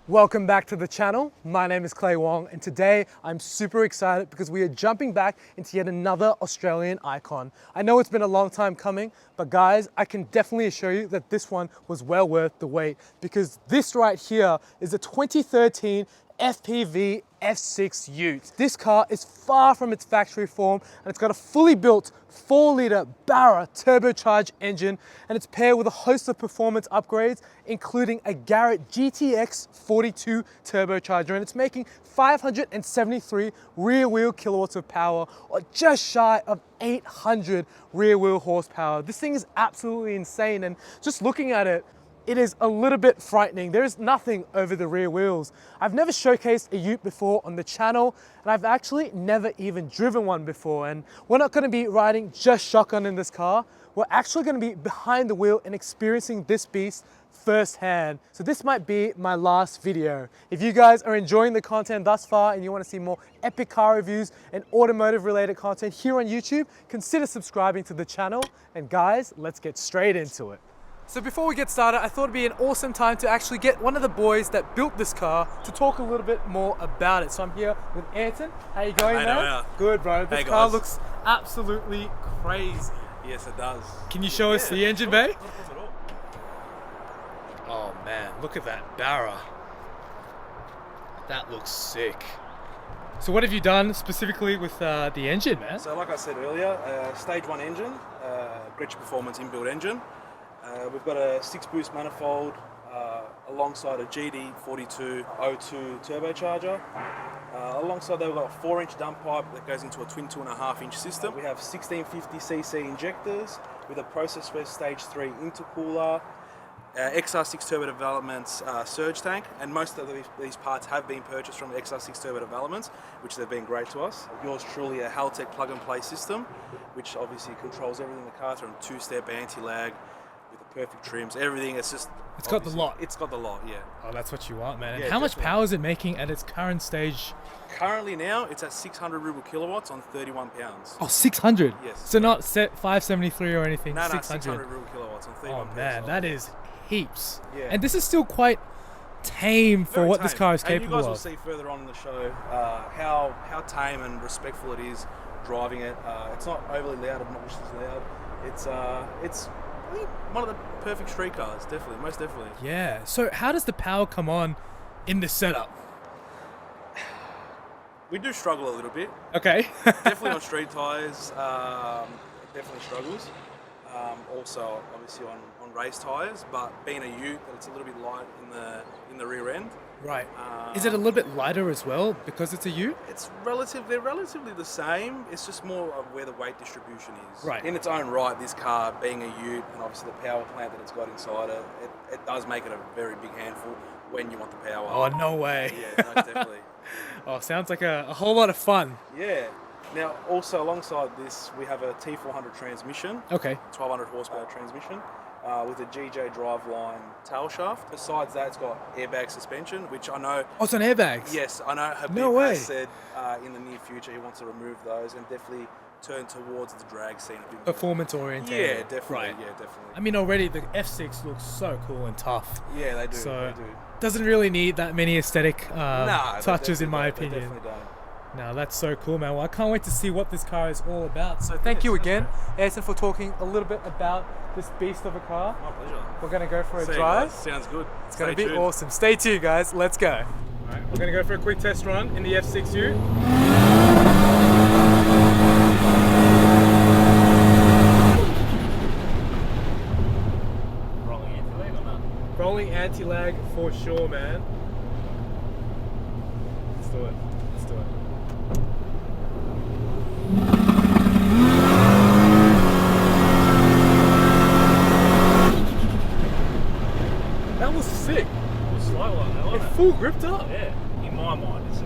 Welcome back to the channel. My name is Wong, and today I'm super excited because we are jumping back into yet another Australian icon. I know it's been a long time coming, but guys, I can definitely assure you that this one was well worth the wait, because this right here is a 2013 FPV F6 Ute. This car is far from its factory form, and it's got a fully built 4-litre Barra turbocharged engine, and it's paired with a host of performance upgrades, including a Garrett GTX 42 turbocharger, and it's making 573 rear wheel kilowatts of power, or just shy of 800 rear wheel horsepower. This thing is absolutely insane, and just looking at it, it is a little bit frightening. There is nothing over the rear wheels. I've never showcased a Ute before on the channel, and I've actually never even driven one before. And we're not gonna be riding just shotgun in this car. We're actually gonna be behind the wheel and experiencing this beast firsthand. So this might be my last video. If you guys are enjoying the content thus far and you wanna see more epic car reviews and automotive related content here on YouTube, consider subscribing to the channel. And guys, let's get straight into it. So before we get started, I thought it'd be an awesome time to actually get one of the boys that built this car to talk a little bit more about it. So I'm here with Anton. How you going, man? Good, bro. This car looks absolutely crazy. Yes, it does. Can you show us the engine bay? Oh man, look at that Barra. That looks sick. So what have you done specifically with the engine, man? So like I said earlier, stage 1 engine, Gretsch Performance inbuilt engine. We've got a 6-boost manifold alongside a GD4202 turbocharger. Alongside that, we've got a 4-inch dump pipe that goes into a twin 2.5-inch system. We have 1650cc injectors with a process first stage 3 intercooler, XR6 Turbo Developments surge tank, and most of these parts have been purchased from XR6 Turbo Developments, which they've been great to us. Yours truly, a Haltech plug-and-play system, which obviously controls everything in the car from 2-step anti-lag, with the perfect trims, everything. It's got the lot. It's got the lot, yeah. Oh, that's what you want, man. And yeah, how much power is it making at its current stage? Currently now, it's at 600 ruble kilowatts on 31 pounds. Oh, 600? Yes. So not set 573 or anything, no, 600 ruble kilowatts on 31 pounds. Oh man, that is heaps. Yeah. And this is still quite tame for what this car is capable of. And you guys will see further on in the show how tame and respectful it is driving it. It's not overly loud, obnoxiously loud. It's I think one of the perfect street cars, definitely, most definitely. Yeah. So how does the power come on in this setup? We do struggle a little bit. Okay. Definitely on street tyres, it definitely struggles. Also, obviously on race tyres, but being a Ute, it's a little bit light in the rear end. Right. Is it a little bit lighter as well because it's a Ute? They're relatively the same. It's just more of where the weight distribution is. Right. In its own right, this car being a Ute, and obviously the power plant that it's got inside it, it does make it a very big handful when you want the power. Oh, no way. Yeah, most definitely. Oh, sounds like a whole lot of fun. Yeah. Now, also alongside this, we have a T400 transmission. Okay. 1200 horsepower transmission. With a GJ driveline tail shaft. Besides that, it's got airbag suspension, which I know... Oh, it's on airbags? Yes, I know Habib has said in the near future he wants to remove those and definitely turn towards the drag scene a bit more. Performance oriented. Yeah, definitely. Right. Yeah, definitely. I mean, already the F6 looks so cool and tough. Yeah, they do. So, they do. Doesn't really need that many aesthetic touches, in my opinion. They definitely don't. No, that's so cool, man. Well, I can't wait to see what this car is all about. So thank you again, Anton, for talking a little bit about this beast of a car. My pleasure. We're going to go for a drive. Sounds good. It's going to be awesome. Stay tuned, guys. Let's go. All right, we're going to go for a quick test run in the F6 Ute. Rolling anti-lag or not? Rolling anti-lag for sure, man. Let's do it. Let's do it. full gripped up. Yeah, in my mind, it's a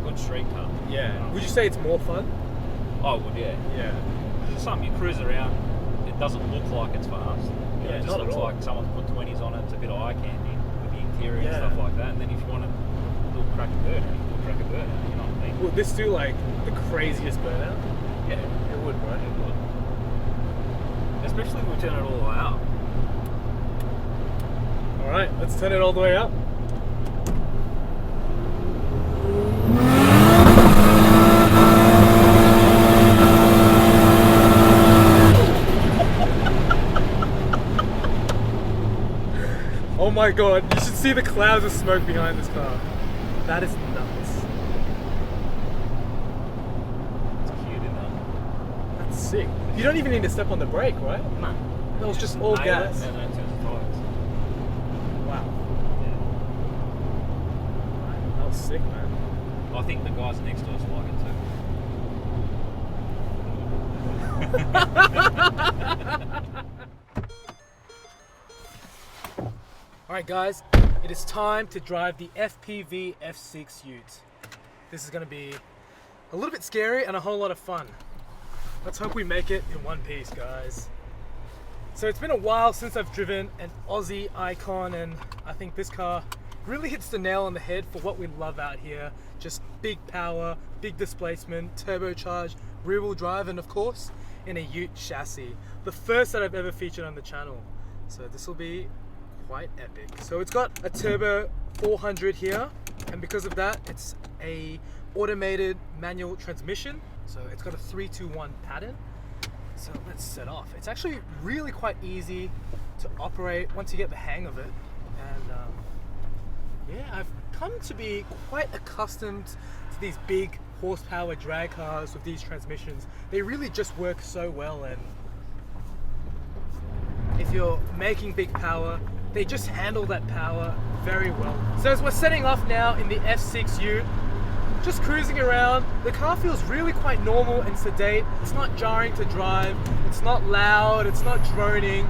good street car. Yeah. Would you say it's more fun? I would, yeah. Yeah. It's something you cruise around, it doesn't look like it's fast. You know, it just not at looks all. like someone's put 20s on it. It's a bit of eye candy with the interior and Yeah. stuff like that. And then if you want to do a crack a burnout, you do a crack a burnout. You know what I mean? Would this do like the craziest burnout? Yeah, It would, right? it would. Especially if we turn it all the way up. All right, let's turn it all the way up. Oh my god, you should see the clouds of smoke behind this car. That is nuts. It's cute, isn't it? That's sick. You don't even need to step on the brake, right? No. That was just all nail gas. it and then it turns the tires. Wow. Yeah. That was sick, man. I think the guys next to us like it too. Alright guys, it is time to drive the FPV F6 Ute. This is going to be a little bit scary and a whole lot of fun. Let's hope we make it in one piece, guys. So it's been a while since I've driven an Aussie icon, and I think this car really hits the nail on the head for what we love out here. Just big power, big displacement, turbocharged, rear wheel drive, and of course in a Ute chassis. The first that I've ever featured on the channel. So this will be quite epic. So it's got a turbo 400 here, and because of that it's a automated manual transmission. So it's got a 3-2-1 pattern. So let's set off. It's actually really quite easy to operate once you get the hang of it. And yeah, I've come to be quite accustomed to these big horsepower drag cars with these transmissions. They really just work so well, and if you're making big power, they just handle that power very well. So as we're setting off now in the F6 Ute, just cruising around, the car feels really quite normal and sedate. It's not jarring to drive, it's not loud, it's not droning.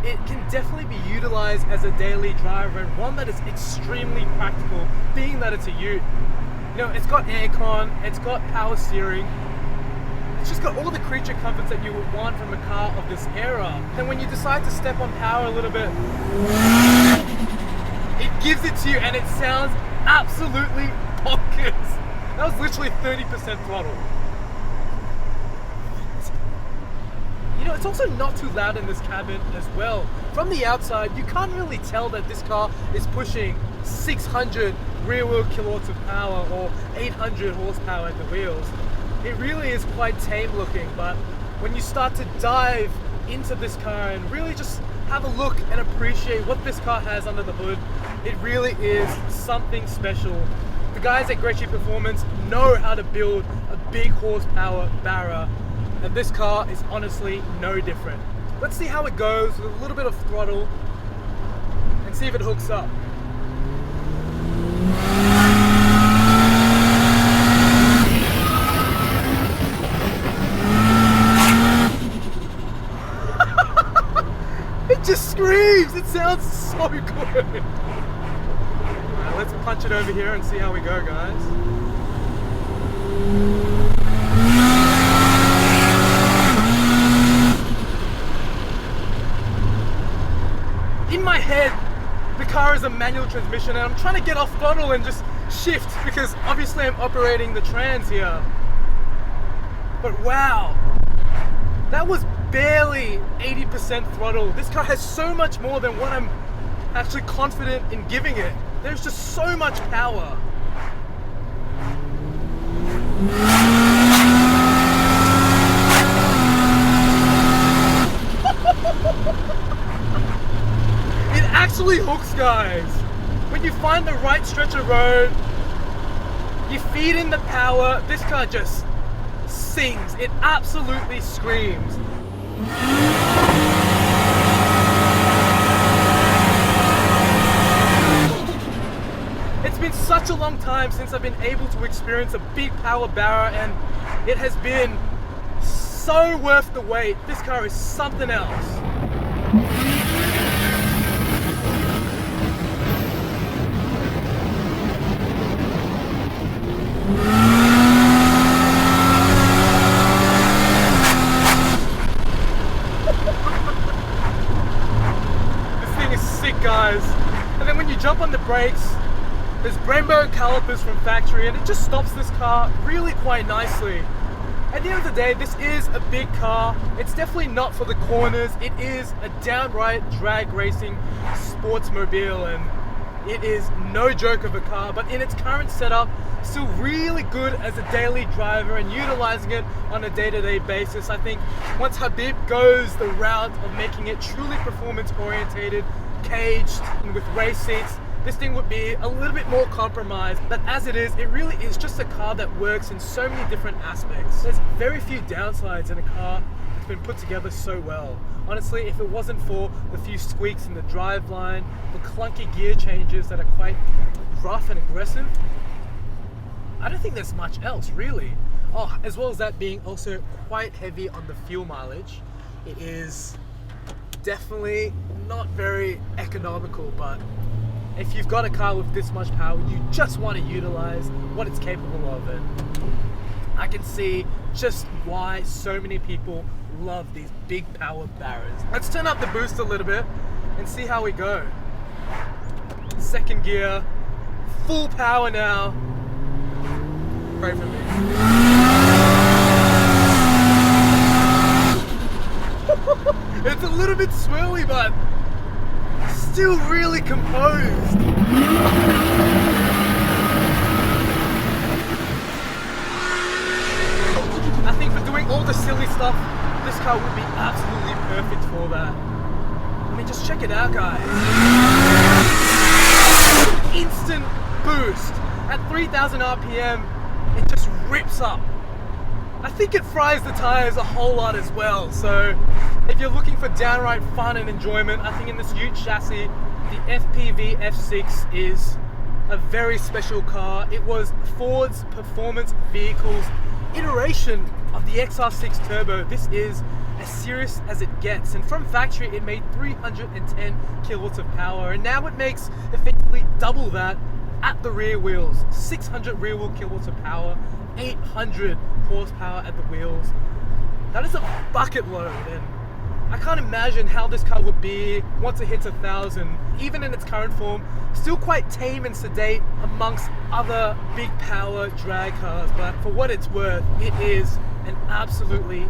It can definitely be utilized as a daily driver, and one that is extremely practical, being that it's a Ute. You know, it's got aircon, it's got power steering. It's just got all the creature comforts that you would want from a car of this era. And when you decide to step on power a little bit, it gives it to you, and it sounds absolutely bonkers. That was literally 30% throttle. You know, it's also not too loud in this cabin as well. From the outside, you can't really tell that this car is pushing 600 rear wheel kilowatts of power or 800 horsepower at the wheels. It really is quite tame looking, but when you start to dive into this car and really just have a look and appreciate what this car has under the hood, it really is something special. The guys at Gretsch Performance know how to build a big horsepower Barra, and this car is honestly no different. Let's see how it goes with a little bit of throttle and see if it hooks up. It just screams! It sounds so good! Alright, let's punch it over here and see how we go, guys. In my head, the car is a manual transmission, and I'm trying to get off throttle and just shift because obviously I'm operating the trans here. But wow, that was barely 80% throttle. This car has so much more than what I'm actually confident in giving it. There's just so much power. It actually hooks, guys. When you find the right stretch of road, you feed in the power, this car just sings. It absolutely screams. It's been such a long time since I've been able to experience a big power Barra, and it has been so worth the wait. This car is something else. This thing is sick, guys. And then when you jump on the brakes, there's Brembo calipers from factory, and it just stops this car really quite nicely. At the end of the day, this is a big car. It's definitely not for the corners. It is a downright drag racing sportsmobile, and it is no joke of a car, but in its current setup, still really good as a daily driver and utilizing it on a day-to-day basis. I think once Habib goes the route of making it truly performance orientated, caged, and with race seats, this thing would be a little bit more compromised, but as it really is just a car that works in so many different aspects. There's very few downsides in a car that's been put together so well. Honestly, if it wasn't for the few squeaks in the driveline, the clunky gear changes that are quite rough and aggressive, I don't think there's much else really. Oh, as well as that being also quite heavy on the fuel mileage, it is definitely not very economical, but if you've got a car with this much power, you just want to utilize what it's capable of, and I can see just why so many people love these big power Barras. Let's turn up the boost a little bit and see how we go. Second gear, full power now. Pray for me. It's a little bit swirly, but still really composed. I think for doing all the silly stuff, this car would be absolutely perfect for that. I mean, just check it out, guys. Instant boost. At 3,000 RPM, it just rips up. I think it fries the tires a whole lot as well, so if you're looking for downright fun and enjoyment, I think in this Ute chassis, the FPV F6 is a very special car. It was Ford's performance vehicle's iteration of the XR6 Turbo. This is as serious as it gets, and from factory it made 310 kilowatts of power, and now it makes effectively double that at the rear wheels. 600 rear wheel kilowatts of power, 800 horsepower at the wheels. That is a bucket load, and I can't imagine how this car would be once it hits 1,000. Even in its current form, still quite tame and sedate amongst other big power drag cars, but for what it's worth, it is an absolutely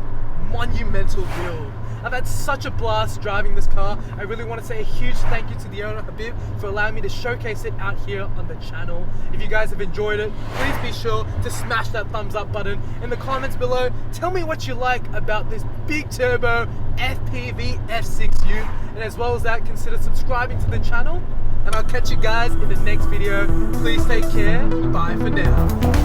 monumental build. I've had such a blast driving this car. I really want to say a huge thank you to the owner, Habib, for allowing me to showcase it out here on the channel. If you guys have enjoyed it, please be sure to smash that thumbs up button. In the comments below, tell me what you like about this big turbo FPV F6 Ute, and as well as that, consider subscribing to the channel, and I'll catch you guys in the next video. Please take care. Bye for now.